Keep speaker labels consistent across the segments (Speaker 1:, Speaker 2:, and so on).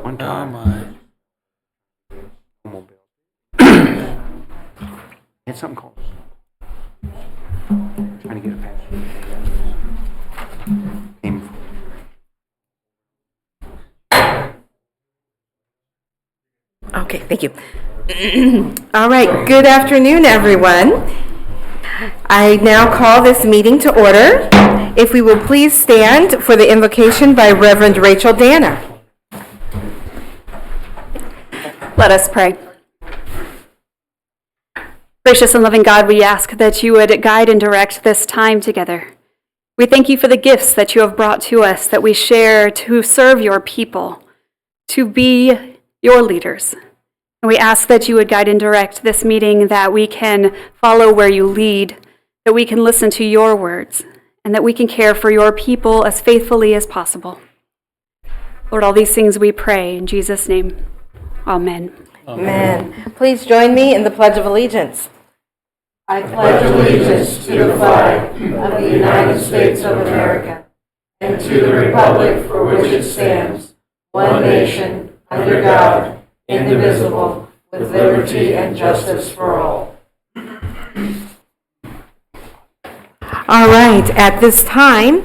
Speaker 1: One
Speaker 2: Oh
Speaker 1: time.
Speaker 2: my.
Speaker 1: It's something called. Trying to get a pass. Aim.
Speaker 3: Okay, thank you. All right, good afternoon, everyone. I now call this meeting to order. If we will please stand for the invocation by Reverend Rachel Danner.
Speaker 4: Let us pray. Gracious and loving God, we ask that you would guide and direct this time together. We thank you for the gifts that you have brought to us that we share to serve your people, to be your leaders. And we ask that you would guide and direct this meeting, that we can follow where you lead, that we can listen to your words, and that we can care for your people as faithfully as possible. Lord, all these things we pray in Jesus' name. Amen.
Speaker 3: Amen. Please join me in the Pledge of Allegiance.
Speaker 5: I pledge allegiance to the flag of the United States of America and to the republic for which it stands, one nation, under God, indivisible, with liberty and justice for all.
Speaker 3: All right, at this time,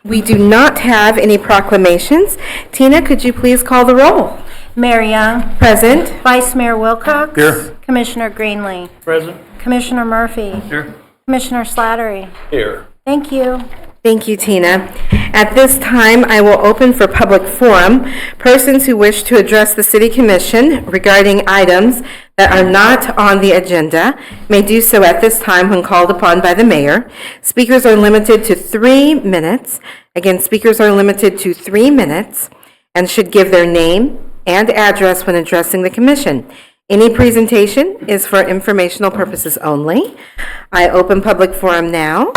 Speaker 3: we do not have any proclamations. Tina, could you please call the roll?
Speaker 6: Mayor Young,
Speaker 3: Present.
Speaker 6: Vice Mayor Wilcox.
Speaker 2: Here.
Speaker 6: Commissioner Greenlee.
Speaker 2: Present.
Speaker 6: Commissioner Murphy.
Speaker 2: Here.
Speaker 6: Commissioner Slattery.
Speaker 2: Here.
Speaker 6: Thank you.
Speaker 3: Thank you, Tina. At this time, I will open for public forum. Persons who wish to address the City Commission regarding items that are not on the agenda may do so at this time when called upon by the mayor. Speakers are limited to 3 minutes. Again, speakers are limited to 3 minutes and should give their name and address when addressing the commission. Any presentation is for informational purposes only. I open public forum now.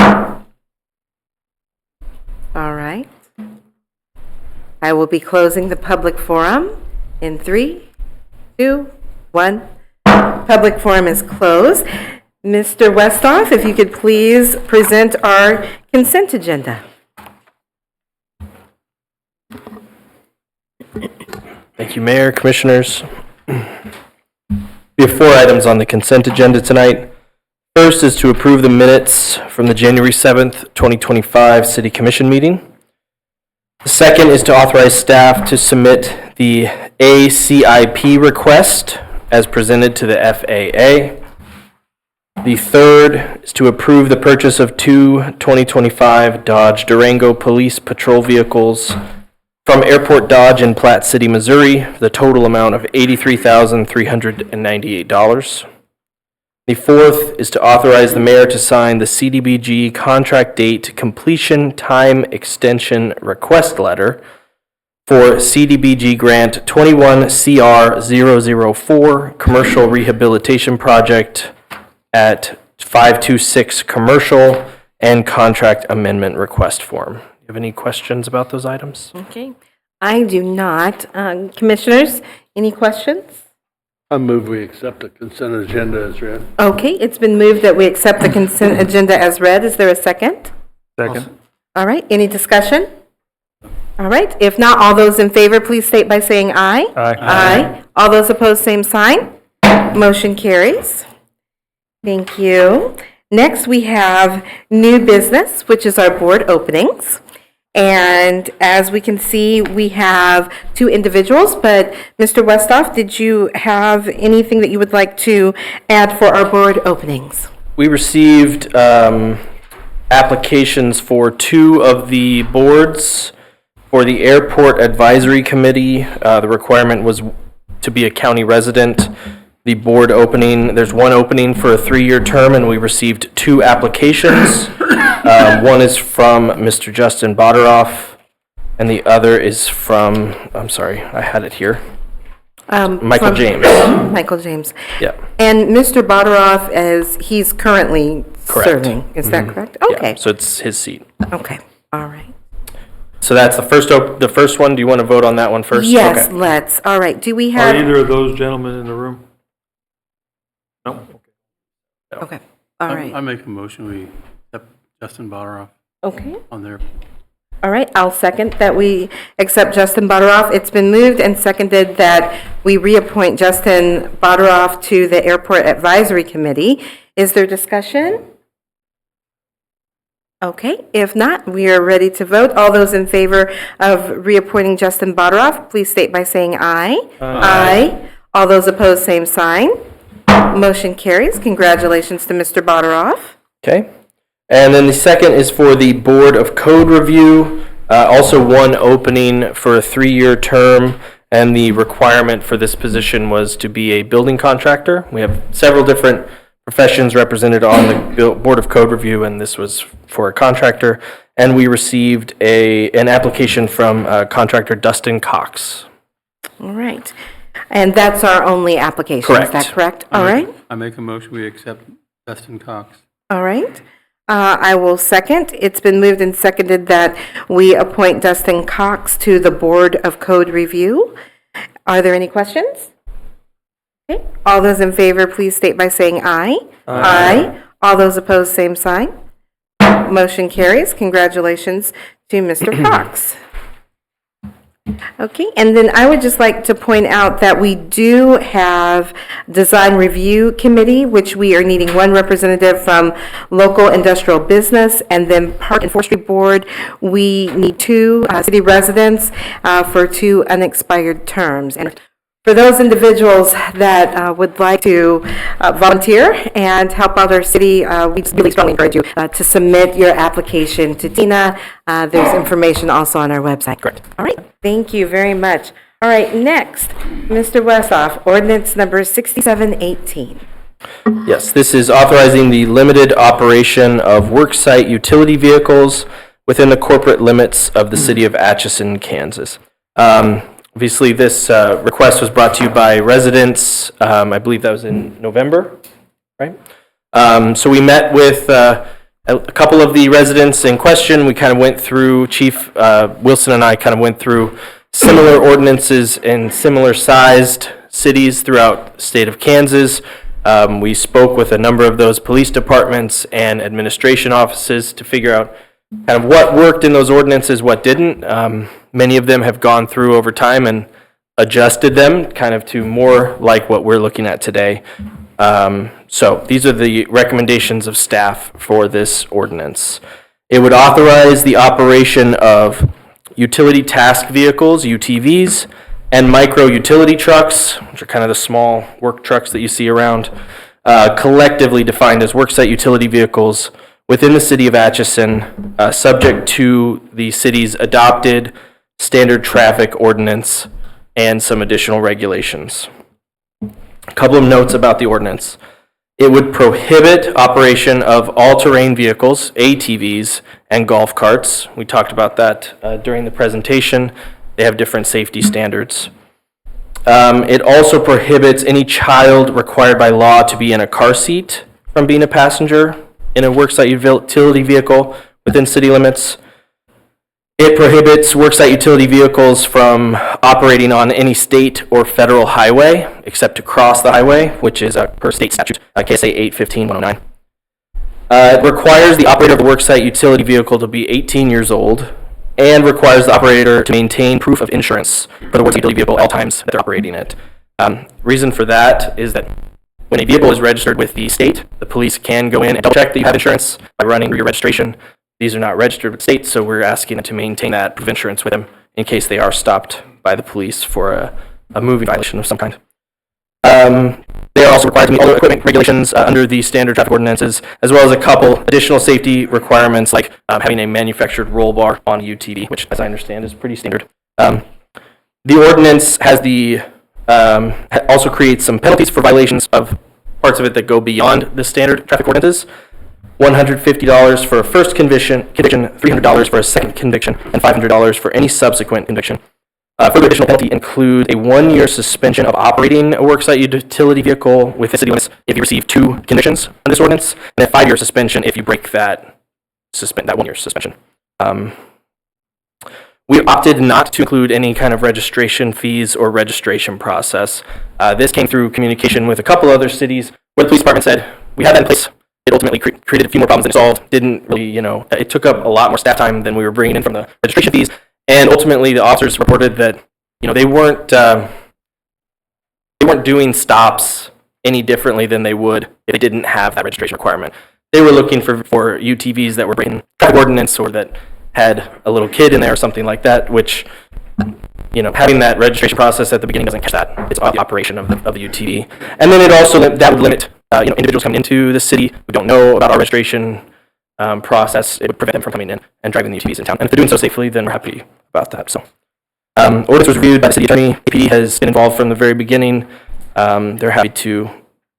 Speaker 3: All right. I will be closing the public forum in 3, 2, 1. Public forum is closed. Mr. Westhoff, if you could please present our consent agenda.
Speaker 7: Thank you, Mayor, Commissioners. We have 4 items on the consent agenda tonight. First is to approve the minutes from the January 7th, 2025 City Commission meeting. The second is to authorize staff to submit the ACIP request as presented to the FAA. The third is to approve the purchase of 2 2025 Dodge Durango Police Patrol vehicles from Airport Dodge in Platte City, Missouri, for the total amount of $83,398. The fourth is to authorize the mayor to sign the CDBG contract date completion time extension request letter for CDBG Grant 21CR004 Commercial Rehabilitation Project at 526 Commercial and Contract Amendment Request Form. You have any questions about those items?
Speaker 3: Okay. I do not. Commissioners, any questions?
Speaker 2: I move we accept the consent agenda as read.
Speaker 3: Okay, it's been moved that we accept the consent agenda as read. Is there a second?
Speaker 2: Second.
Speaker 3: All right, any discussion? All right, if not, all those in favor, please state by saying aye.
Speaker 2: Aye.
Speaker 3: Aye. All those opposed, same sign. Motion carries. Thank you. Next, we have new business, which is our board openings. And as we can see, we have 2 individuals, but Mr. Westhoff, did you have anything that you would like to add for our board openings?
Speaker 7: We received applications for 2 of the boards. For the Airport Advisory Committee, the requirement was to be a county resident. The board opening, there's 1 opening for a 3-year term, and we received 2 applications. One is from Mr. Justin Boderoff, and the other is from, I'm sorry, I had it here. Michael James.
Speaker 3: Michael James.
Speaker 7: Yeah.
Speaker 3: And Mr. Boderoff, as he's currently
Speaker 7: Correct.
Speaker 3: serving, is that correct?
Speaker 7: Yeah,
Speaker 3: Okay,
Speaker 7: so it's his seat.
Speaker 3: okay, all right.
Speaker 7: So that's the first one. Do you want to vote on that one first?
Speaker 3: Yes,
Speaker 7: Okay.
Speaker 3: let's, all right, do we
Speaker 8: Are
Speaker 3: have?
Speaker 8: either of those gentlemen in the room? No?
Speaker 3: Okay, all right,
Speaker 8: I make a motion, we accept Justin Boderoff
Speaker 3: okay.
Speaker 8: on there.
Speaker 3: All right, I'll second that we accept Justin Buttaroff. It's been moved and seconded that we reappoint Justin Buttaroff to the Airport Advisory Committee. Is there discussion? Okay, if not, we are ready to vote. All those in favor of reappointing Justin Buttaroff, please state by saying aye. Aye. All those opposed, same sign. Motion carries. Congratulations to Mr. Buttaroff.
Speaker 7: Okay. And then the second is for the Board of Code Review, also one opening for a 3-year term, and the requirement for this position was to be a building contractor. We have several different professions represented on the Board of Code Review, and this was for a contractor, and we received an application from contractor Dustin Cox.
Speaker 3: All right. And that's our only application, is that
Speaker 7: Correct.
Speaker 3: correct? All right.
Speaker 2: I make a motion, we accept Dustin Cox.
Speaker 3: All right. I will second. It's been moved and seconded that we appoint Dustin Cox to the Board of Code Review. Are there any questions? Okay. All those in favor, please state by saying aye. Aye. All those opposed, same sign. Motion carries. Congratulations to Mr. Cox. Okay, and then I would just like to point out that we do have Design Review Committee, which we are needing one representative from local industrial business, and then Park and Forestry Board, we need 2 city residents for 2 unexpired terms. And for those individuals that would like to volunteer and help out our city, we really strongly encourage you to submit your application to Tina. There's information also on our website.
Speaker 7: Correct.
Speaker 3: All right, thank you very much. All right, next, Mr. Westhoff, ordinance number 6718.
Speaker 7: Yes, this is authorizing the limited operation of worksite utility vehicles within the corporate limits of the city of Atchison, Kansas. Obviously, this request was brought to you by residents, I believe that was in November, right? So we met with a couple of the residents in question. We kind of went through, Chief Wilson and I kind of went through similar ordinances in similar sized cities throughout the state of Kansas. We spoke with a number of those police departments and administration offices to figure out kind of what worked in those ordinances, what didn't. Many of them have gone through over time and adjusted them kind of to more like what we're looking at today. So these are the recommendations of staff for this ordinance. It would authorize the operation of utility task vehicles, UTVs, and micro utility trucks, which are kind of the small work trucks that you see around, collectively defined as worksite utility vehicles within the city of Atchison, subject to the city's adopted standard traffic ordinance and some additional regulations. A couple of notes about the ordinance. It would prohibit operation of all-terrain vehicles, ATVs, and golf carts. We talked about that during the presentation. They have different safety standards. It also prohibits any child required by law to be in a car seat from being a passenger in a worksite utility vehicle within city limits. It prohibits worksite utility vehicles from operating on any state or federal highway except to cross the highway, which is per state statute, KSA 815-109. It requires the operator of the worksite utility vehicle to be 18 years old and requires the operator to maintain proof of insurance for the worksite utility vehicle at all times that they're operating it. Reason for that is that when a vehicle is registered with the state, the police can go in and double check that you have insurance by running through your registration. These are not registered with the state, so we're asking them to maintain that proof of insurance with them in case they are stopped by the police for a moving violation of some kind. They are also required to meet all the equipment regulations under the standard traffic ordinances, as well as a couple additional safety requirements like having a manufactured roll bar on a UTV, which, as I understand, is pretty standard. The ordinance has also creates some penalties for violations of parts of it that go beyond the standard traffic ordinances. $150 for a first conviction, $300 for a second conviction, and $500 for any subsequent conviction. Further additional penalty includes a 1-year suspension of operating a worksite utility vehicle within city limits if you receive 2 convictions on this ordinance, and a 5-year suspension if you break that 1-year suspension. We opted not to include any kind of registration fees or registration process. This came through communication with a couple other cities where the police department said, we have that in place. it ultimately created a few more problems than it solved. Didn't really, it took up a lot more staff time than we were bringing in from the registration fees. And ultimately, the officers reported that, they weren't doing stops any differently than they would if they didn't have that registration requirement. They were looking for UTVs that were breaking traffic ordinance or that had a little kid in there or something like that, which, having that registration process at the beginning doesn't catch that. It's the operation of the UTV. And then it also, that would limit individuals coming into the city who don't know about our registration process. It would prevent them from coming in and driving the UTVs in town. And if they're doing so safely, then we're happy about that. So, ordinance was reviewed by the city attorney. APD has been involved from the very beginning. They're happy to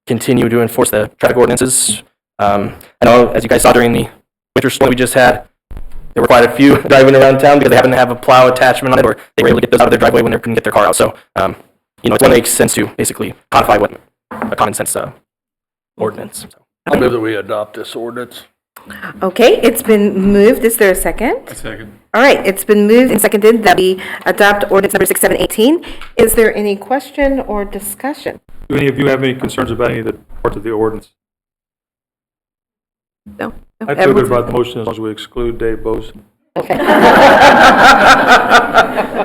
Speaker 7: continue to enforce the traffic ordinances. I know, as you guys saw during the winter storm we just had, there were quite a few driving around town because they happened to have a plow attachment on it, or they were able to get those out of their driveway when they couldn't get their car out. So, it's one that makes sense to basically codify what a common sense ordinance. So,
Speaker 2: I move that we adopt this ordinance.
Speaker 3: Okay, it's been moved. Is there a second?
Speaker 8: A second.
Speaker 3: All right, it's been moved and seconded that we adopt ordinance number 6718. Is there any question or discussion?
Speaker 8: Do any of you have any concerns about any of the parts of the ordinance?
Speaker 3: No?
Speaker 8: I feel good about the motion as long as we exclude Dave Bose.
Speaker 3: Okay.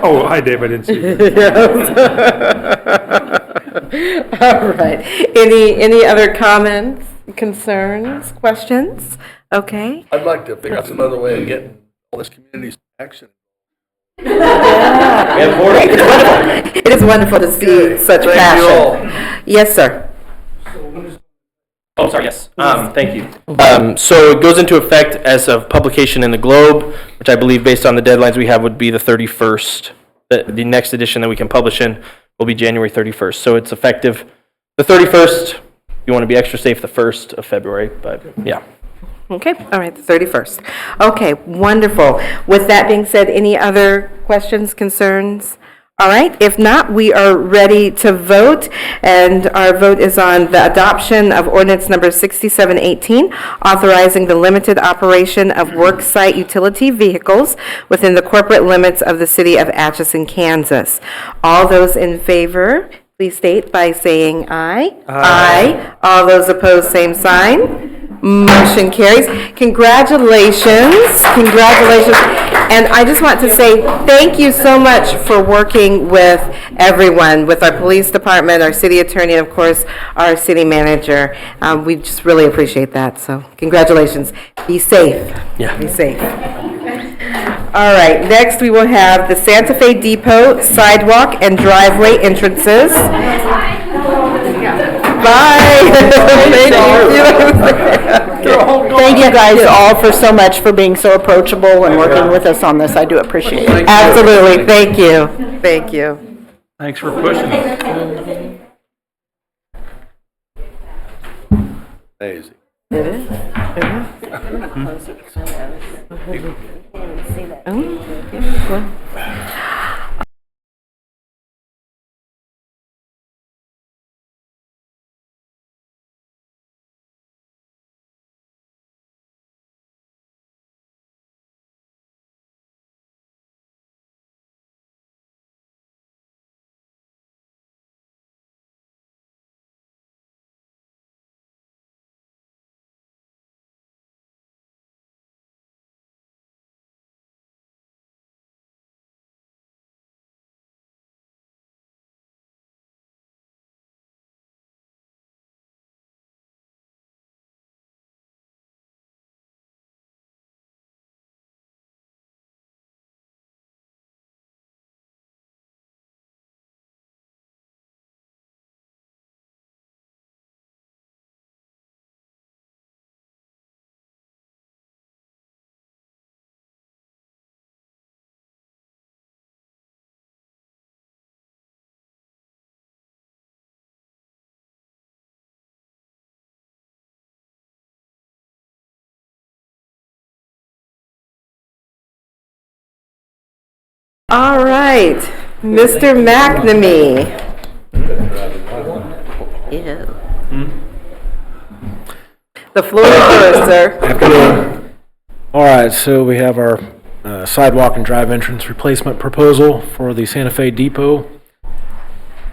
Speaker 8: Oh, hi, Dave, I didn't see you.
Speaker 3: All right. Any other comments, concerns, questions? Okay.
Speaker 2: I'd like to figure out some other way of getting all this community action.
Speaker 3: It is wonderful to see such
Speaker 2: Thank
Speaker 3: passion.
Speaker 2: you all.
Speaker 3: Yes, sir.
Speaker 7: Oh, sorry, yes. Thank you. So it goes into effect as of publication in the Globe, which I believe, based on the deadlines we have, would be the 31st. The next edition that we can publish in will be January 31st. So it's effective the 31st. You want to be extra safe, the 1st of February, but yeah.
Speaker 3: Okay, all right, the 31st. Okay, wonderful. With that being said, any other questions, concerns? All right, if not, we are ready to vote, and our vote is on the adoption of ordinance number 6718, authorizing the limited operation of worksite utility vehicles within the corporate limits of the city of Atchison, Kansas. All those in favor, please state by saying aye. Aye. All those opposed, same sign. Motion carries. Congratulations. Congratulations. And I just want to say thank you so much for working with everyone, with our police department, our city attorney, and of course, our city manager. We just really appreciate that. So congratulations. Be safe.
Speaker 7: Yeah.
Speaker 3: Be safe. All right, next we will have the Santa Fe Depot sidewalk and driveway entrances. Bye.
Speaker 5: Thank you guys all for so much for being so approachable and working with us on this. I do appreciate it.
Speaker 3: Absolutely, thank you. Thank you.
Speaker 8: Thanks for pushing it.
Speaker 2: Amazing.
Speaker 3: All right, Mr. McNamee. The floor is yours, sir.
Speaker 9: Afternoon. All right, so we have our sidewalk and drive entrance replacement proposal for the Santa Fe Depot.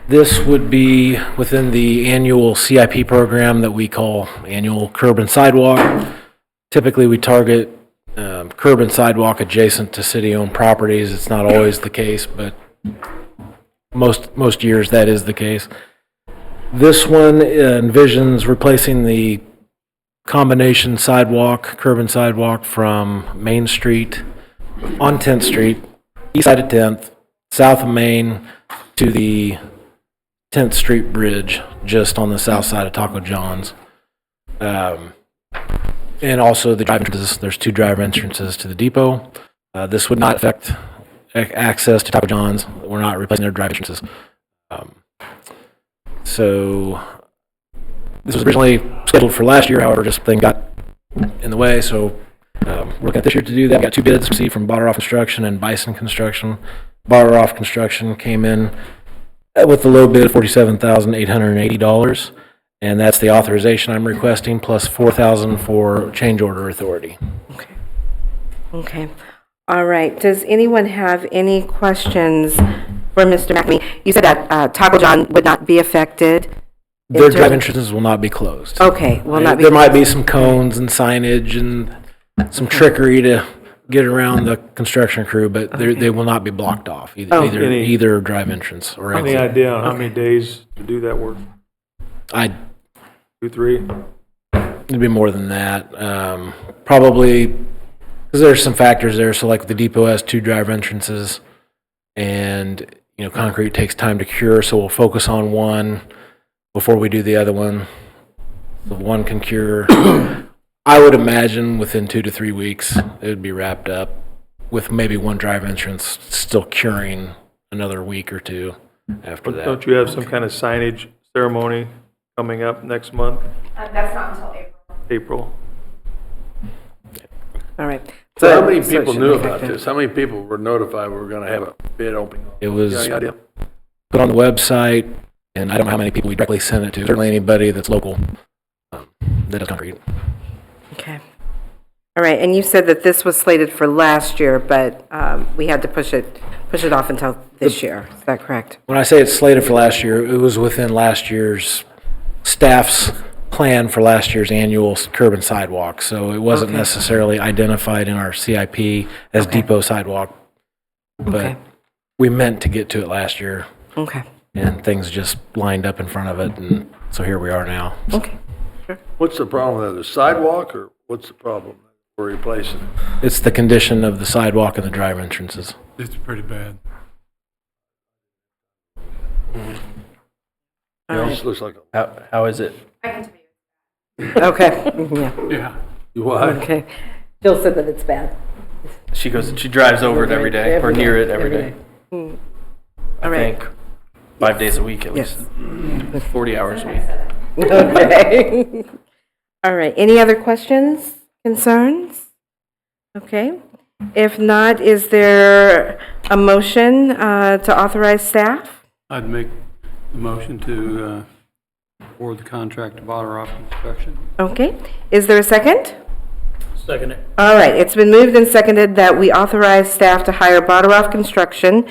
Speaker 9: This would be within the annual CIP program that we call annual curb and sidewalk. Typically, we target curb and sidewalk adjacent to city-owned properties. It's not always the case, but most years that is the case. This one envisions replacing the combination sidewalk, curb and sidewalk from Main Street on 10th Street, east side of 10th, south of Main to the 10th Street Bridge, just on the south side of Taco John's. And also the drive entrances, there's 2 drive entrances to the depot. This would not affect access to Taco John's. We're not replacing their drive entrances. So this was originally scheduled for last year, however, just thing got in the way, so we're looking at this year to do that. We got 2 bids received from Botteroff Construction and Bison Construction. Botteroff Construction came in with the low bid of $47,880, and that's the authorization I'm requesting, plus $4,000 for change order authority.
Speaker 3: Okay. All right. Does anyone have any questions for Mr. McNamee? You said that Taco John would not be affected.
Speaker 9: Their drive entrances will not be closed.
Speaker 3: Okay, will not be.
Speaker 9: There might be some cones and signage and some trickery to get around the construction crew, but they will not be blocked off, either drive entrance or
Speaker 8: Any
Speaker 9: exit.
Speaker 8: idea on how many days to do that work? 2, 3?
Speaker 9: It'd be more than that. Probably, because there's some factors there. So like the depot has 2 drive entrances, and concrete takes time to cure. So we'll focus on one before we do the other one. The one can cure. I would imagine within 2 to 3 weeks it would be wrapped up, with maybe one drive entrance still curing another week or 2 after that.
Speaker 8: Don't you have some kind of signage ceremony coming up next month?
Speaker 3: That's not until April.
Speaker 8: April?
Speaker 3: All right.
Speaker 2: So how many
Speaker 3: it
Speaker 2: people
Speaker 3: should
Speaker 2: knew
Speaker 3: be
Speaker 2: about
Speaker 3: effective.
Speaker 2: this? How many people were notified we were going to have a bid opening?
Speaker 9: It was
Speaker 2: You got any idea?
Speaker 9: put on the website, and I don't know how many people we directly sent it to. Certainly anybody that's local that does concrete.
Speaker 3: Okay. All right, and you said that this was slated for last year, but we had to push it off until this year. Is that correct?
Speaker 9: When I say it's slated for last year, it was within last year's staff's plan for last year's annual curb and sidewalk. So it wasn't
Speaker 3: Okay.
Speaker 9: necessarily identified in our CIP as
Speaker 3: Okay.
Speaker 9: depot sidewalk. But
Speaker 3: Okay.
Speaker 9: we meant to get to it last year,
Speaker 3: Okay.
Speaker 9: and things just lined up in front of it, and so here we are now.
Speaker 3: Okay.
Speaker 2: What's the problem with it? The sidewalk, or what's the problem we're replacing?
Speaker 9: It's the condition of the sidewalk and the drive entrances.
Speaker 8: It's pretty bad.
Speaker 2: It also looks like
Speaker 7: How is it?
Speaker 3: Okay, yeah,
Speaker 8: Yeah.
Speaker 2: what?
Speaker 3: okay. Jill said that it's bad.
Speaker 7: She drives over it every day, or near it every day.
Speaker 3: All
Speaker 7: I
Speaker 3: right.
Speaker 7: think 5 days a week at
Speaker 3: Yes.
Speaker 7: least. 40 hours a week.
Speaker 3: Okay. All right, any other questions, concerns? Okay. If not, is there a motion to authorize staff?
Speaker 10: I'd make the motion to award the contract to Botteroff Construction.
Speaker 3: Okay, is there a second?
Speaker 8: Second it.
Speaker 3: All right, it's been moved and seconded that we authorize staff to hire Botteroff Construction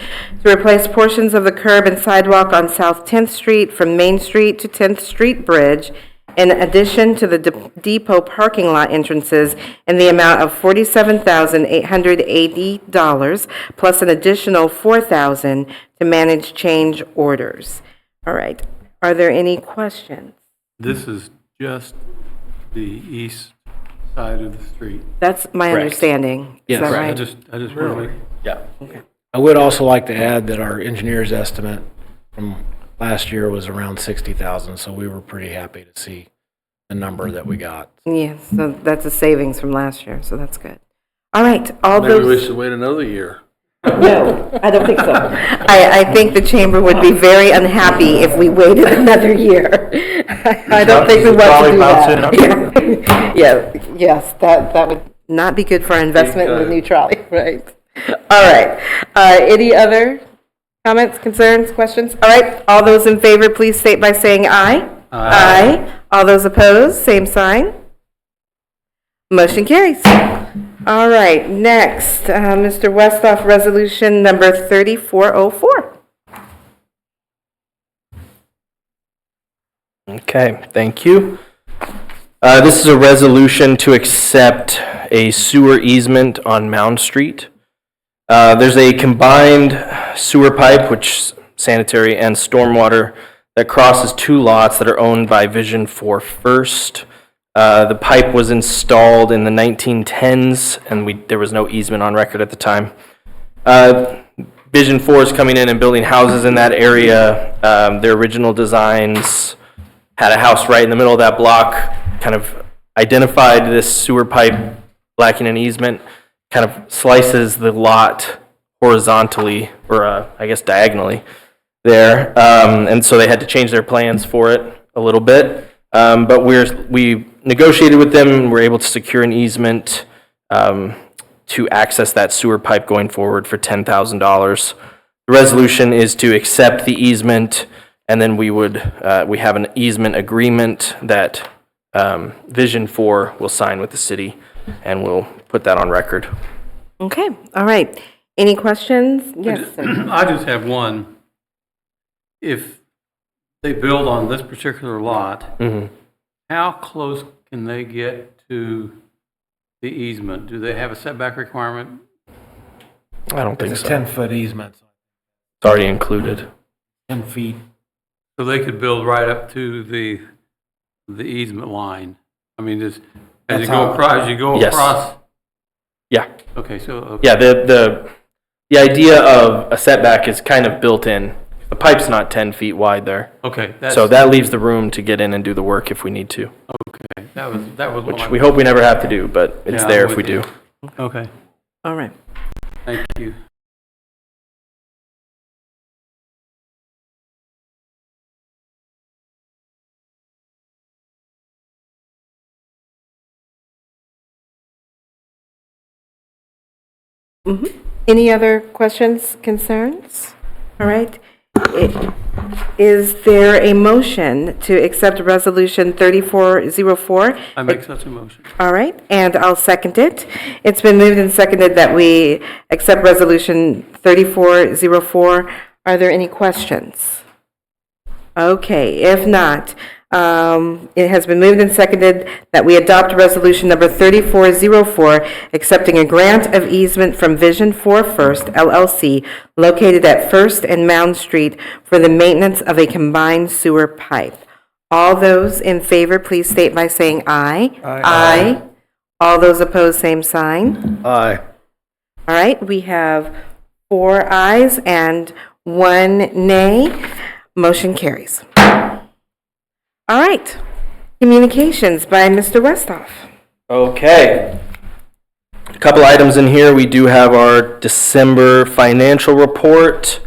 Speaker 3: to replace portions of the curb and sidewalk on South 10th Street from Main Street to 10th Street Bridge, in addition to the depot parking lot entrances, in the amount of $47,880, plus an additional $4,000 to manage change orders. All right, are there any questions?
Speaker 10: This is just the east side of the street.
Speaker 3: That's my
Speaker 7: Correct.
Speaker 3: understanding. Is
Speaker 9: Yes.
Speaker 3: that
Speaker 10: I
Speaker 3: right?
Speaker 10: just want to make,
Speaker 7: Yeah.
Speaker 9: I would also like to add that our engineer's estimate from last year was around 60,000, so we were pretty happy to see the number that we got.
Speaker 3: Yes, so that's a savings from last year, so that's good. All right, all
Speaker 2: Maybe we
Speaker 3: those,
Speaker 2: should wait another year.
Speaker 3: no, I don't think so. I think the chamber would be very unhappy if we waited another year. I don't think we want to do that. Yeah, yes, that would not be good for our investment in the new trolley, right? All right, any other comments, concerns, questions? All right, all those in favor, please state by saying aye. Aye. All those opposed, same sign. Motion carries. All right, next, Mr. Westhoff, resolution number 3404.
Speaker 7: Okay, thank you. This is a resolution to accept a sewer easement on Mound Street. There's a combined sewer pipe, which sanitary and stormwater, that crosses two lots that are owned by Vision 4 First. The pipe was installed in the 1910s, and there was no easement on record at the time. Vision 4 is coming in and building houses in that area. Their original designs had a house right in the middle of that block, kind of identified this sewer pipe lacking an easement, kind of slices the lot horizontally, or I guess diagonally there. And so they had to change their plans for it a little bit. But we negotiated with them and were able to secure an easement to access that sewer pipe going forward for $10,000. The resolution is to accept the easement, and then we have an easement agreement that Vision 4 will sign with the city, and we'll put that on record.
Speaker 3: Okay, all right. Any questions? Yes, sir.
Speaker 10: I just have one. If they build on this particular lot, how close can they get to the easement? Do they have a setback requirement?
Speaker 7: I don't think
Speaker 9: It's a
Speaker 7: so.
Speaker 9: 10-foot easement,
Speaker 7: It's already included.
Speaker 9: 10 feet.
Speaker 10: So they could build right up to the easement line? I mean, just as you
Speaker 9: That's
Speaker 10: go
Speaker 9: how-
Speaker 10: across, as you go
Speaker 7: Yes.
Speaker 10: across?
Speaker 7: Yeah.
Speaker 10: Okay, so,
Speaker 7: Yeah, the idea of a setback is kind of built in. The pipe's not 10 feet wide there.
Speaker 10: okay, that's,
Speaker 7: So that leaves the room to get in and do the work if we need to,
Speaker 10: okay, that was
Speaker 7: which
Speaker 10: what
Speaker 7: we hope we never have to do, but it's
Speaker 10: Yeah,
Speaker 7: there
Speaker 10: I'm
Speaker 7: if we
Speaker 10: with you.
Speaker 7: do.
Speaker 10: Okay,
Speaker 3: All right.
Speaker 10: thank you.
Speaker 3: Any other questions, concerns? All right. Is there a motion to accept Resolution 3404?
Speaker 10: I make such a motion.
Speaker 3: All right, and I'll second it. It's been moved and seconded that we accept Resolution 3404. Are there any questions? Okay, if not, it has been moved and seconded that we adopt Resolution number 3404, accepting a grant of easement from Vision 4 First LLC located at First and Mound Street for the maintenance of a combined sewer pipe. All those in favor, please state by saying aye. Aye. All those opposed, same sign.
Speaker 2: Aye.
Speaker 3: All right, we have 4 ayes and 1 nay. Motion carries. All right, communications by Mr. Westhoff.
Speaker 7: Okay. A couple items in here. We do have our December financial report.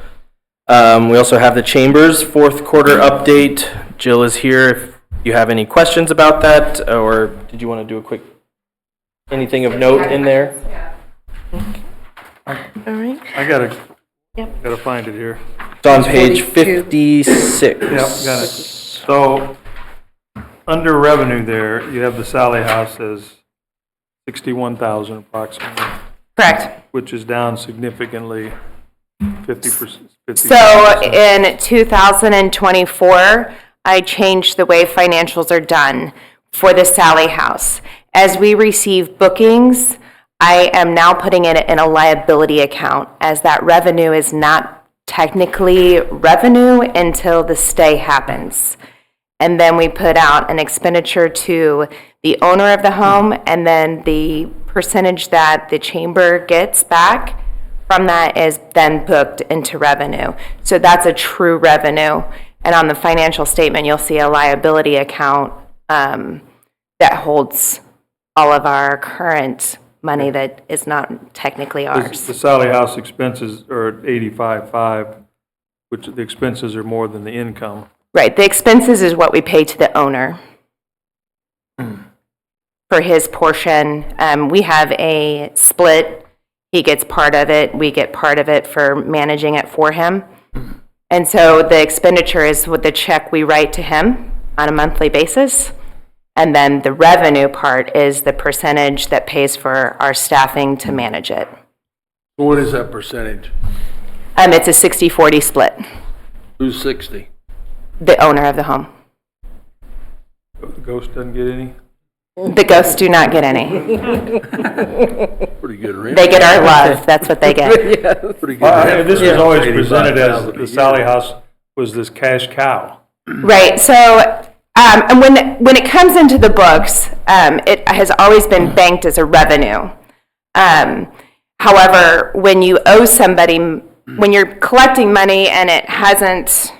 Speaker 7: We also have the Chamber's fourth quarter update. Jill is here if you have any questions about that, or did you want to do a quick, anything of note in there?
Speaker 3: All right.
Speaker 8: I gotta
Speaker 3: Yep.
Speaker 8: find it here.
Speaker 7: It's on page
Speaker 3: 42.
Speaker 7: 56.
Speaker 8: Yep, got it. So, under revenue there, you have the Sally House as 61,000 approximately,
Speaker 3: Correct.
Speaker 8: which is down significantly, 50%.
Speaker 5: So in 2024, I changed the way financials are done for the Sally House. As we receive bookings, I am now putting it in a liability account, as that revenue is not technically revenue until the stay happens. And then we put out an expenditure to the owner of the home, and then the percentage that the chamber gets back from that is then booked into revenue. So that's a true revenue. And on the financial statement, you'll see a liability account that holds all of our current money that is not technically ours.
Speaker 8: The Sally House expenses are at 85.5, which the expenses are more than the income.
Speaker 5: Right, the expenses is what we pay to the owner for his portion. We have a split. He gets part of it, we get part of it for managing it for him. And so the expenditure is with the check we write to him on a monthly basis. And then the revenue part is the percentage that pays for our staffing to manage it.
Speaker 2: What is that percentage?
Speaker 5: It's a 60-40 split,
Speaker 2: Who's 60?
Speaker 5: the owner of the home.
Speaker 8: The ghost doesn't get any?
Speaker 3: The ghosts do not get any.
Speaker 2: Pretty good rent.
Speaker 3: They get our love, that's what they get.
Speaker 2: Pretty good
Speaker 8: Well,
Speaker 2: rent
Speaker 8: this
Speaker 2: for
Speaker 8: was always presented as
Speaker 2: $85,000 a
Speaker 8: the
Speaker 2: year.
Speaker 8: Sally House was this cash cow.
Speaker 3: Right, so, and when it comes into the books, it has always been banked as a revenue. However, when you owe somebody, when you're collecting money and it hasn't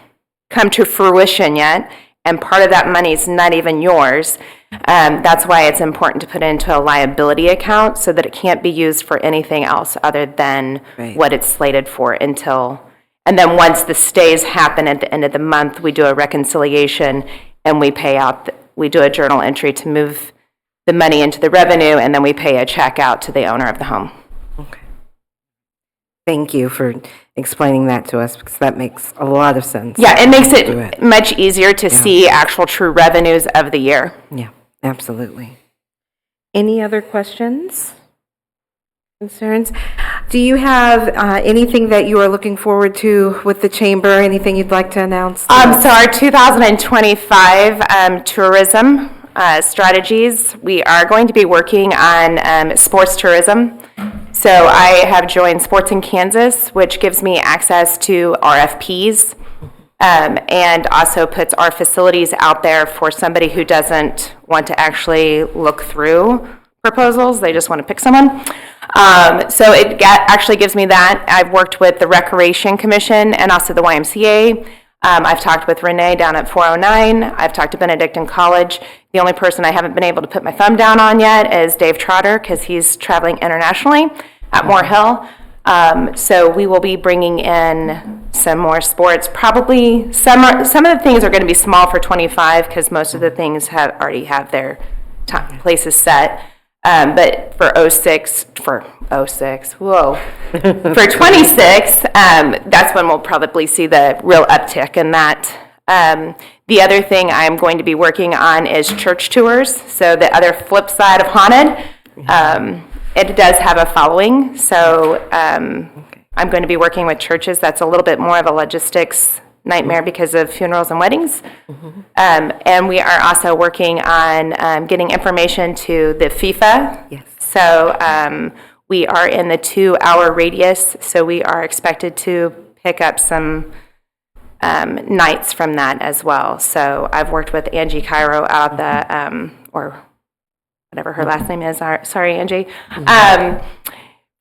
Speaker 3: come to fruition yet, and part of that money is not even yours, that's why it's important to put it into a liability account so that it can't be used for anything else other than what it's slated for until, and then once the stays happen at the end of the month, we do a reconciliation and we pay out, we do a journal entry to move the money into the revenue, and then we pay a check out to the owner of the home.
Speaker 5: Okay. Thank you for explaining that to us, because that makes a lot of sense.
Speaker 3: Yeah, it makes
Speaker 5: Do
Speaker 3: it
Speaker 5: it.
Speaker 3: much easier to see actual true revenues of the year.
Speaker 5: Yeah, absolutely. Any other questions? Concerns? Do you have anything that you are looking forward to with the chamber? Anything you'd like to announce?
Speaker 3: So our 2025 tourism strategies, we are going to be working on sports tourism. So I have joined Sports in Kansas, which gives me access to RFPs and also puts our facilities out there for somebody who doesn't want to actually look through proposals. They just want to pick someone. So it actually gives me that. I've worked with the Recreation Commission and also the YMCA. I've talked with Renee down at 409. I've talked to Benedictine College. The only person I haven't been able to put my thumb down on yet is Dave Trotter, because he's traveling internationally at Moore Hill. So we will be bringing in some more sports. Probably some of the things are going to be small for 25, because most of the things already have their places set. But for 26, for 26, that's when we'll probably see the real uptick in that. The other thing I'm going to be working on is church tours. So the other flip side of Haunted, it does have a following. So I'm going to be working with churches. That's a little bit more of a logistics nightmare because of funerals and weddings. And we are also working on getting information to the FIFA.
Speaker 5: Yes.
Speaker 3: So we are in the 2-hour radius, so we are expected to pick up some nights from that as well. So I've worked with Angie Cairo out the, or whatever her last name is, sorry, Angie,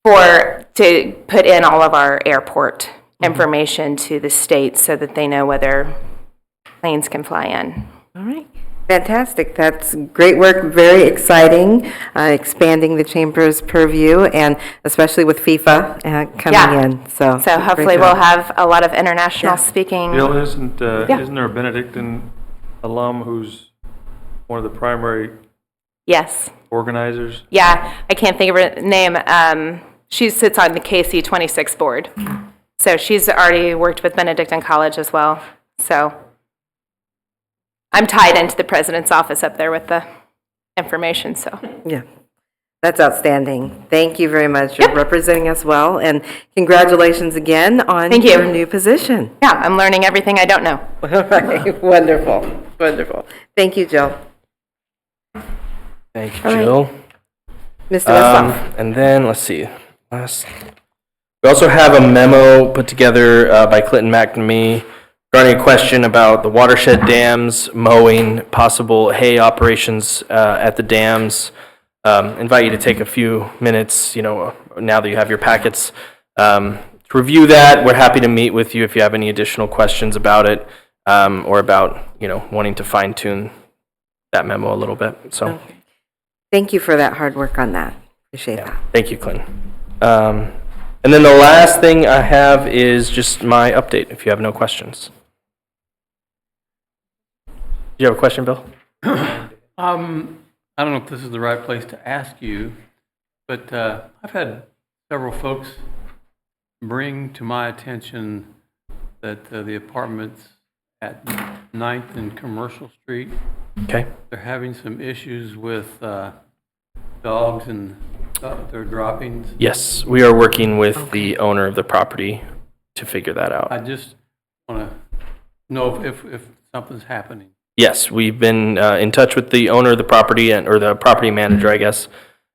Speaker 3: to put in all of our airport information to the state so that they know whether planes can fly in.
Speaker 5: All right. Fantastic. That's great work. Very exciting, expanding the chamber's purview, and especially with FIFA coming in. So
Speaker 3: Hopefully we'll have a lot of international speaking.
Speaker 8: Bill, isn't there a Benedictine alum who's one of the primary
Speaker 3: Yes.
Speaker 8: organizers?
Speaker 3: Yeah, I can't think of her name. She sits on the KC26 board. So she's already worked with Benedictine College as well. So I'm tied into the president's office up there with the information, so.
Speaker 5: yeah, that's outstanding. Thank you very much for representing us well, and congratulations again on
Speaker 3: Thank you.
Speaker 5: your new position.
Speaker 3: Yeah, I'm learning everything I don't know.
Speaker 5: All right. Wonderful. Wonderful. Thank you, Jill.
Speaker 7: Thank you,
Speaker 5: All right.
Speaker 7: Jill.
Speaker 5: Mr. Westhoff.
Speaker 7: And then, let's see. We also have a memo put together by Clinton McNamee regarding a question about the watershed dams, mowing, possible hay operations at the dams. Invite you to take a few minutes, now that you have your packets, to review that. We're happy to meet with you if you have any additional questions about it, or about, wanting to fine tune that memo a little bit. So.
Speaker 5: Okay. Thank you for that hard work on that. Appreciate that.
Speaker 7: Thank you, Clinton. And then the last thing I have is just my update, if you have no questions. Do you have a question, Bill?
Speaker 10: I don't know if this is the right place to ask you, but I've had several folks bring to my attention that the apartments at 9th and Commercial Street,
Speaker 7: Okay.
Speaker 10: they're having some issues with dogs and their droppings.
Speaker 7: Yes, we are working with the owner of the property to figure that out.
Speaker 10: I just want to know if something's happening.
Speaker 7: Yes, we've been in touch with the owner of the property or the property manager, I guess,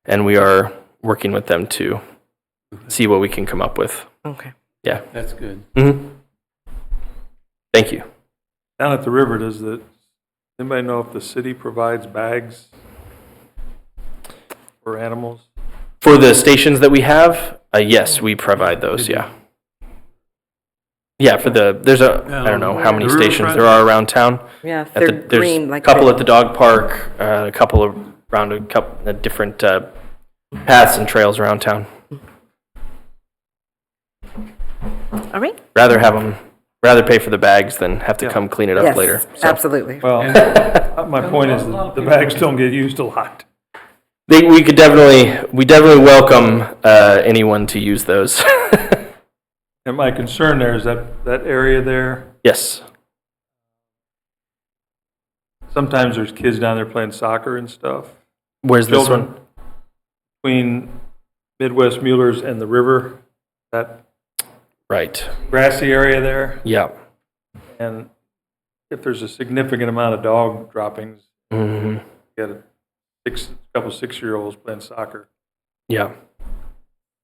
Speaker 7: and we are working with them to see what we can come up with.
Speaker 3: Okay.
Speaker 7: Yeah.
Speaker 10: That's good.
Speaker 7: Thank you.
Speaker 8: Down at the river, anybody know if the city provides bags for animals?
Speaker 7: For the stations that we have, yes, we provide those, yeah. Yeah, I don't know how many
Speaker 10: The
Speaker 7: stations
Speaker 10: riverfront?
Speaker 7: there are around town.
Speaker 3: Yeah,
Speaker 7: At the-
Speaker 3: they're
Speaker 7: there's
Speaker 3: green, like.
Speaker 7: a couple at the dog park, a couple around a couple of different paths and trails around town.
Speaker 3: All right?
Speaker 7: Rather pay for the bags than have to
Speaker 8: Yeah.
Speaker 7: come clean it up
Speaker 3: Yes,
Speaker 7: later. So.
Speaker 3: absolutely.
Speaker 8: Well, my point is that the bags don't get used a lot.
Speaker 7: We definitely welcome anyone to use those.
Speaker 8: And my concern there is that area there,
Speaker 7: Yes.
Speaker 8: sometimes there's kids down there playing soccer and stuff.
Speaker 7: Where's this
Speaker 8: Children.
Speaker 7: one?
Speaker 8: Between Midwest Mueller's and the river, that
Speaker 7: Right.
Speaker 8: grassy area there.
Speaker 7: Yeah.
Speaker 8: And if there's a significant amount of dog droppings,
Speaker 7: hmm
Speaker 8: you got a couple 6-year-olds playing soccer.
Speaker 7: Yeah.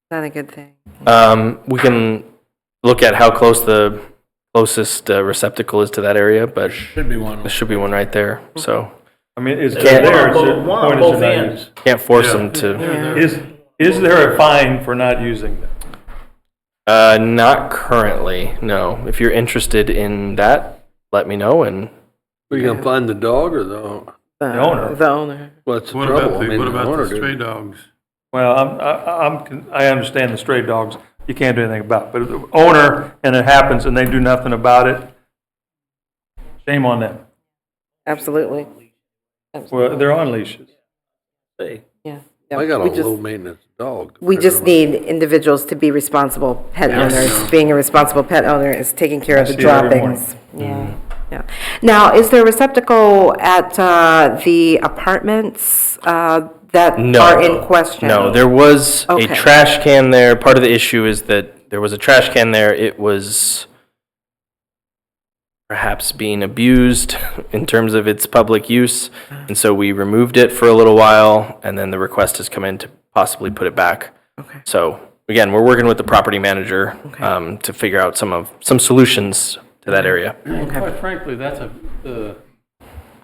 Speaker 3: Not a good thing.
Speaker 7: We can look at how close the closest receptacle is to that area, but
Speaker 9: Should be one.
Speaker 7: there should be one right there. So
Speaker 8: I mean, is
Speaker 7: Can't-
Speaker 8: there, is it, point is they're not used.
Speaker 7: can't force them to.
Speaker 3: Yeah.
Speaker 8: Is there a fine for not using them?
Speaker 7: Not currently. No. If you're interested in that, let me know. And
Speaker 2: Are you gonna find the dog or the
Speaker 8: owner.
Speaker 3: The owner.
Speaker 2: what's the
Speaker 10: What
Speaker 2: trouble?
Speaker 10: about
Speaker 2: I mean,
Speaker 10: what
Speaker 2: the
Speaker 10: about
Speaker 2: owner
Speaker 10: the
Speaker 2: did.
Speaker 10: stray dogs?
Speaker 8: Well, I understand the stray dogs, you can't do anything about, but if the owner, and it happens, and they do nothing about it, shame on them.
Speaker 3: Absolutely.
Speaker 8: Well, they're on leashes.
Speaker 3: Yeah.
Speaker 2: I got a
Speaker 3: We just-
Speaker 2: low maintenance dog.
Speaker 3: We just need individuals to be responsible pet
Speaker 10: Yes.
Speaker 3: owners. Being a responsible pet owner is taking care of
Speaker 8: I
Speaker 3: the
Speaker 8: see it every
Speaker 3: droppings. Yeah, yeah. Now, is there a receptacle at the apartments that
Speaker 7: No.
Speaker 3: are in question?
Speaker 7: no, there was
Speaker 3: Okay.
Speaker 7: a trash can there. Part of the issue is that there was a trash can there. It was perhaps being abused in terms of its public use. And so we removed it for a little while, and then the request has come in to possibly put it back.
Speaker 3: Okay.
Speaker 7: So again, we're working with the property manager to figure out some solutions to that area.
Speaker 10: And quite frankly,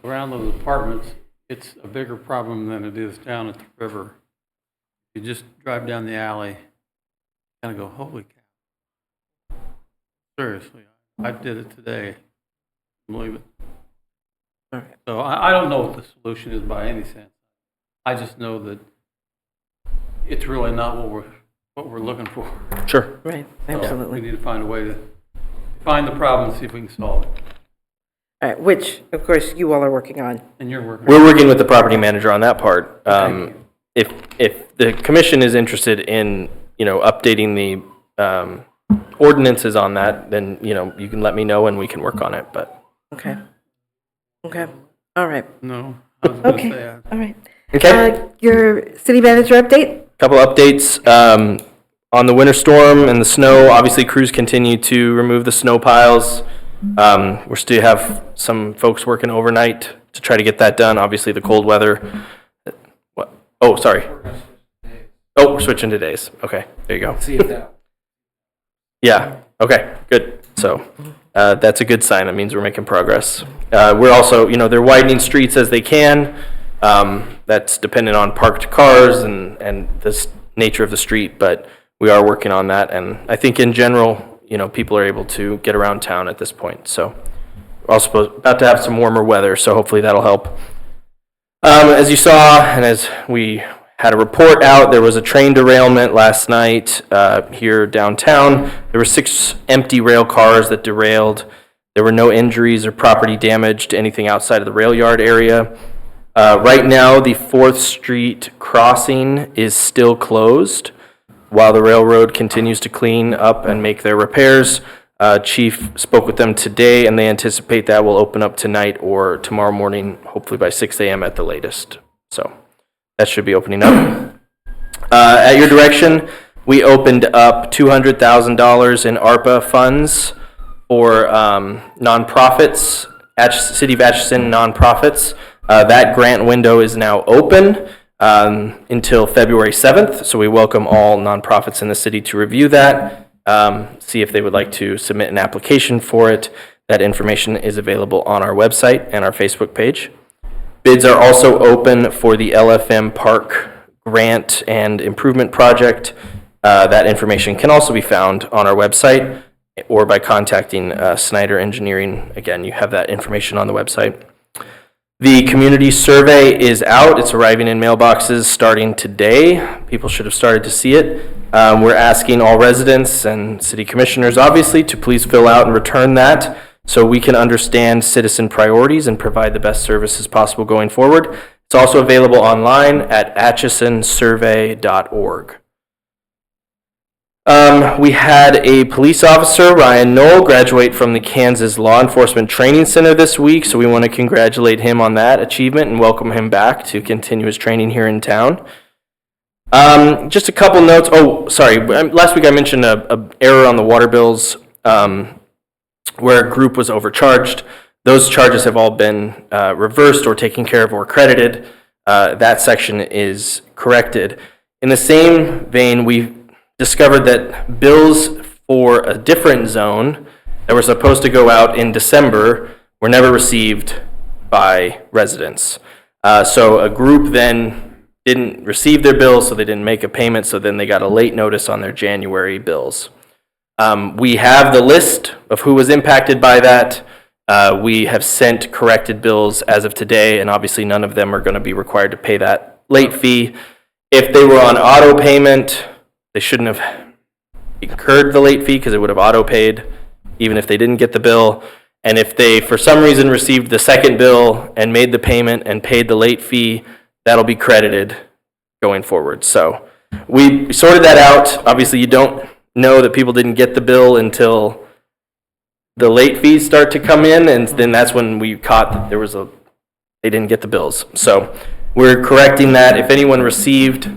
Speaker 10: around those apartments, it's a bigger problem than it is down at the river. You just drive down the alley, kind of go, holy cow. Seriously, I did it today. Believe it.
Speaker 3: All right.
Speaker 10: So I don't know what the solution is by any sense. I just know that it's really not what we're looking for.
Speaker 7: Sure.
Speaker 3: Right,
Speaker 10: So we
Speaker 3: absolutely.
Speaker 10: need to find a way to find the problem and see if we can solve it.
Speaker 3: All right, which, of course, you all are working on.
Speaker 10: And you're working.
Speaker 7: We're working with the property manager on that part.
Speaker 10: Okay.
Speaker 7: If the commission is interested in, updating the ordinances on that, then, you can let me know and we can work on it, but.
Speaker 3: Okay. Okay, all right,
Speaker 10: No, I was going to
Speaker 3: okay,
Speaker 10: say,
Speaker 3: all right.
Speaker 7: Okay.
Speaker 3: Your city manager update?
Speaker 7: Couple updates on the winter storm and the snow. Obviously, crews continue to remove the snow piles. We still have some folks working overnight to try to get that done. Obviously, the cold weather. What? Oh, sorry. Oh, we're switching to days. Okay, there you go.
Speaker 9: See if that.
Speaker 7: Yeah. Okay. Good. So that's a good sign. That means we're making progress. We're also, they're widening streets as they can. That's dependent on parked cars and the nature of the street, but we are working on that. And I think in general, people are able to get around town at this point. So we're also about to have some warmer weather, so hopefully that'll help. As you saw, and as we had a report out, there was a train derailment last night here downtown. There were 6 empty rail cars that derailed. There were no injuries or property damage to anything outside of the rail yard area. Right now, the 4th Street crossing is still closed while the railroad continues to clean up and make their repairs. Chief spoke with them today, and they anticipate that will open up tonight or tomorrow morning, hopefully by 6 a.m. at the latest. So that should be opening up. At your direction, we opened up $200,000 in ARPA funds for nonprofits City of Atchison nonprofits. That grant window is now open until February 7th, so we welcome all nonprofits in the city to review that, see if they would like to submit an application for it. That information is available on our website and our Facebook page. Bids are also open for the LFM Park Grant and Improvement Project. That information can also be found on our website or by contacting Snyder Engineering. Again, you have that information on the website. The community survey is out. It's arriving in mailboxes starting today. People should have started to see it. We're asking all residents and city commissioners, obviously, to please fill out and return that so we can understand citizen priorities and provide the best services possible going forward. It's also available online at atchisonsurvey.org. We had a police officer, Ryan Knoll, graduate from the Kansas Law Enforcement Training Center this week, so we want to congratulate him on that achievement and welcome him back to continue his training here in town. Just a couple notes. Oh, sorry. Last week I mentioned a error on the water bills where a group was overcharged. Those charges have all been reversed or taken care of or credited. That section is corrected. In the same vein, we discovered that bills for a different zone that were supposed to go out in December were never received by residents. So a group then didn't receive their bills, so they didn't make a payment, so then they got a late notice on their January bills. We have the list of who was impacted by that. We have sent corrected bills as of today, and obviously none of them are going to be required to pay that late fee. If they were on auto payment, they shouldn't have incurred the late fee because it would have auto paid even if they didn't get the bill. And if they, for some reason, received the second bill and made the payment and paid the late fee, that'll be credited going forward. So we sorted that out. Obviously, you don't know that people didn't get the bill until the late fees start to come in, and then that's when we caught that they didn't get the bills. So we're correcting that. If anyone received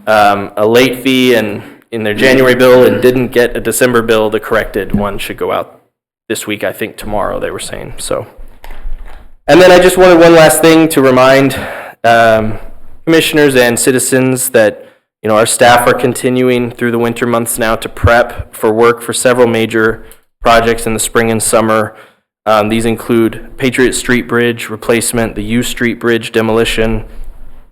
Speaker 7: a late fee and in their January bill and didn't get a December bill, the corrected one should go out this week, I think tomorrow, they were saying. So, and then I just wanted one last thing to remind commissioners and citizens that our staff are continuing through the winter months now to prep for work for several major projects in the spring and summer. These include Patriot Street Bridge replacement, the U Street Bridge demolition,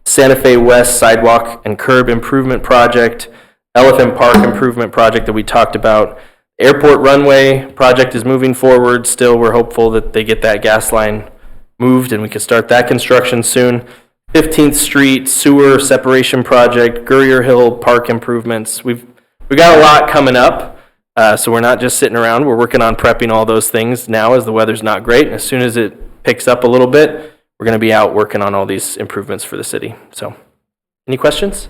Speaker 7: Santa Fe West Sidewalk and Curb Improvement Project, Elephant Park Improvement Project that we talked about. Airport Runway Project is moving forward. Still, we're hopeful that they get that gas line moved and we can start that construction soon. 15th Street Sewer Separation Project, Gurrier Hill Park improvements. We've got a lot coming up, so we're not just sitting around. We're working on prepping all those things now as the weather's not great. And as soon as it picks up a little bit, we're going to be out working on all these improvements for the city. So, any questions?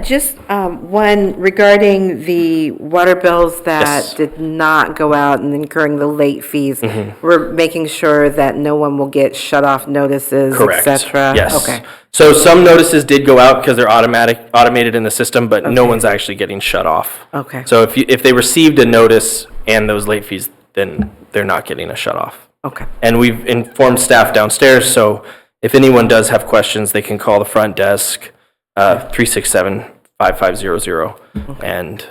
Speaker 3: Just one regarding the water bills that
Speaker 7: Yes.
Speaker 3: did not go out and incurring the late fees. We're making sure that no one will get shut-off notices,
Speaker 7: Correct.
Speaker 3: et cetera.
Speaker 7: Yes.
Speaker 3: Okay.
Speaker 7: So some notices did go out because they're automated in the system, but no one's actually getting shut off.
Speaker 3: Okay.
Speaker 7: So if they received a notice and those late fees, then they're not getting a shut off.
Speaker 3: Okay.
Speaker 7: And we've informed staff downstairs, so if anyone does have questions, they can call the front desk, 367-5500, and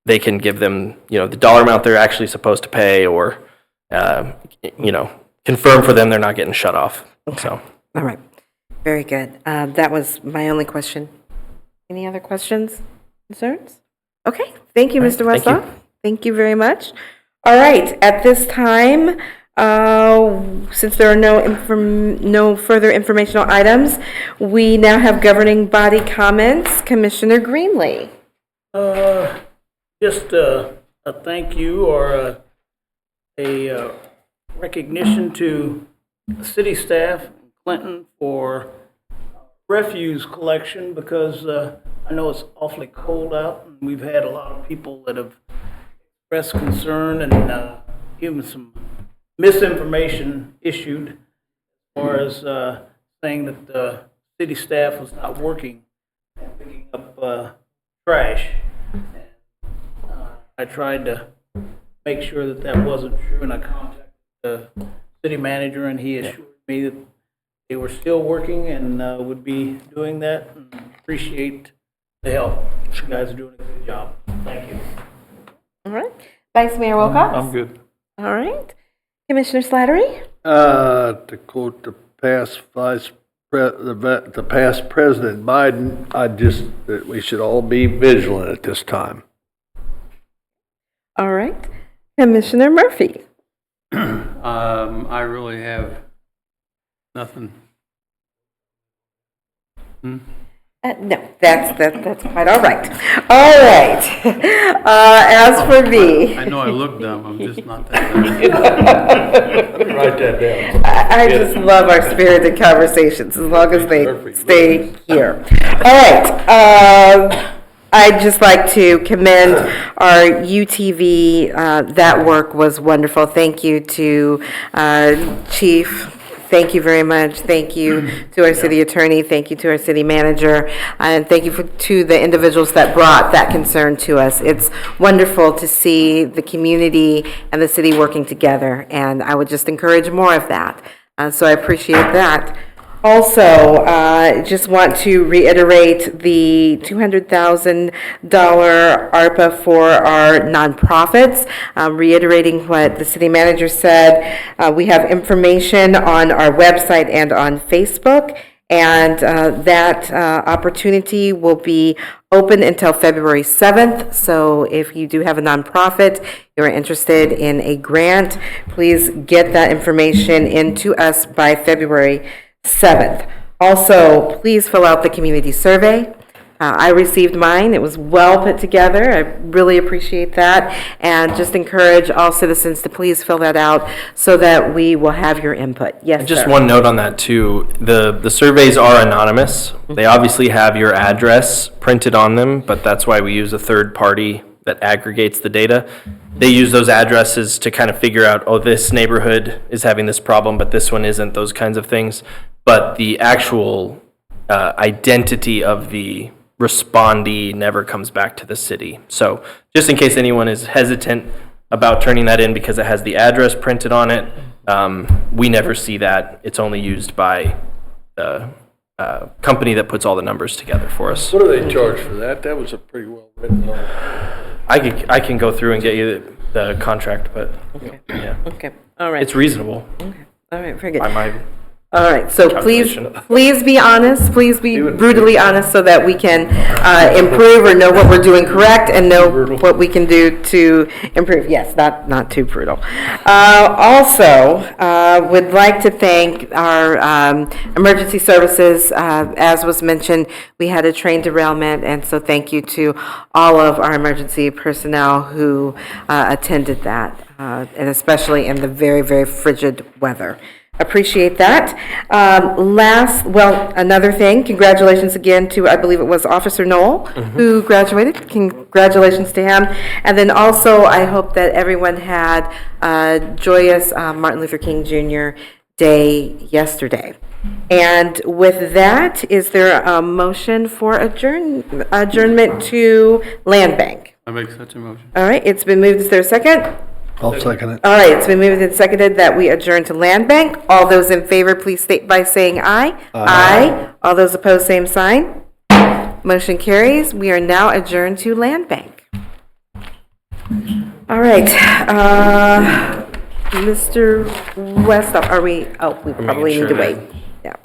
Speaker 7: they can give them, the dollar amount they're actually supposed to pay, or, confirm for them they're not getting shut off. So,
Speaker 3: All right. Very good. That was my only question. Any other questions, concerns? Okay. Thank you, Mr.
Speaker 7: thank you.
Speaker 3: Westlaw. Thank you very much. All right. At this time, since there are no further informational items, we now have governing body comments. Commissioner Greenlee.
Speaker 11: Just a thank you or a recognition to the city staff in Clinton for refuse collection, because I know it's awfully cold out, and we've had a lot of people that have expressed concern and given some misinformation issued as far as saying that the city staff was not working and picking up trash. I tried to make sure that that wasn't true, and I contacted the city manager, and he assured me that they were still working and would be doing that. And appreciate the help. You guys are doing a good job. Thank you.
Speaker 3: All right. Vice Mayor Wilcox?
Speaker 8: I'm good.
Speaker 3: All right. Commissioner Slattery?
Speaker 2: To quote the past the past President Biden, that we should all be vigilant at this time.
Speaker 3: All right. Commissioner Murphy?
Speaker 10: I really have nothing.
Speaker 3: No, that's quite all right. All right. As for me,
Speaker 10: I know I look dumb, I'm just not that dumb.
Speaker 2: Write that down.
Speaker 3: I just love our spirited conversations as long as they stay here. All right. I'd just like to commend our UTV. That work was wonderful. Thank you to Chief. Thank you very much. Thank you to our city attorney. Thank you to our city manager. And thank you to the individuals that brought that concern to us. It's wonderful to see the community and the city working together, and I would just encourage more of that. So I appreciate that. Also, just want to reiterate the $200,000 ARPA for our nonprofits. Reiterating what the city manager said, we have information on our website and on Facebook, and that opportunity will be open until February 7th. So if you do have a nonprofit, you're interested in a grant, please get that information into us by February 7th. Also, please fill out the community survey. I received mine. It was well put together. I really appreciate that. And just encourage all citizens to please fill that out so that we will have your input. Yes,
Speaker 7: Just
Speaker 3: sir.
Speaker 7: one note on that too. The surveys are anonymous. They obviously have your address printed on them, but that's why we use a third party that aggregates the data. They use those addresses to kind of figure out, oh, this neighborhood is having this problem, but this one isn't, those kinds of things. But the actual identity of the respondee never comes back to the city. So just in case anyone is hesitant about turning that in because it has the address printed on it, we never see that. It's only used by the company that puts all the numbers together for us.
Speaker 2: What do they charge for that? That was a pretty well written one.
Speaker 7: I can go through and get you the contract, but yeah,
Speaker 3: Okay. All right.
Speaker 7: it's reasonable
Speaker 3: All right. Very good.
Speaker 7: by my
Speaker 3: All right, so please
Speaker 7: calculation.
Speaker 3: be honest, please be brutally honest so that we can improve or know what we're doing correct and know what we can do to improve. Yes, not too brutal. Also, would like to thank our emergency services. As was mentioned, we had a train derailment, and so thank you to all of our emergency personnel who attended that, and especially in the very, very frigid weather. Appreciate that. Another thing, congratulations again to, I believe it was Officer Knoll, who graduated. Congratulations to him. And then also, I hope that everyone had a joyous Martin Luther King Jr. Day yesterday. And with that, is there a motion for adjournment to Land Bank?
Speaker 10: I make such a motion.
Speaker 3: All right, it's been moved. Is there a second?
Speaker 2: I'll second it.
Speaker 3: All right, it's been moved and seconded that we adjourn to Land Bank. All those in favor, please state by saying aye. Aye. All those opposed, same sign. Motion carries. We are now adjourned to Land Bank. All right, Mr. Westhoff, we probably need to
Speaker 7: sure
Speaker 3: wait.
Speaker 7: that-
Speaker 3: Yeah.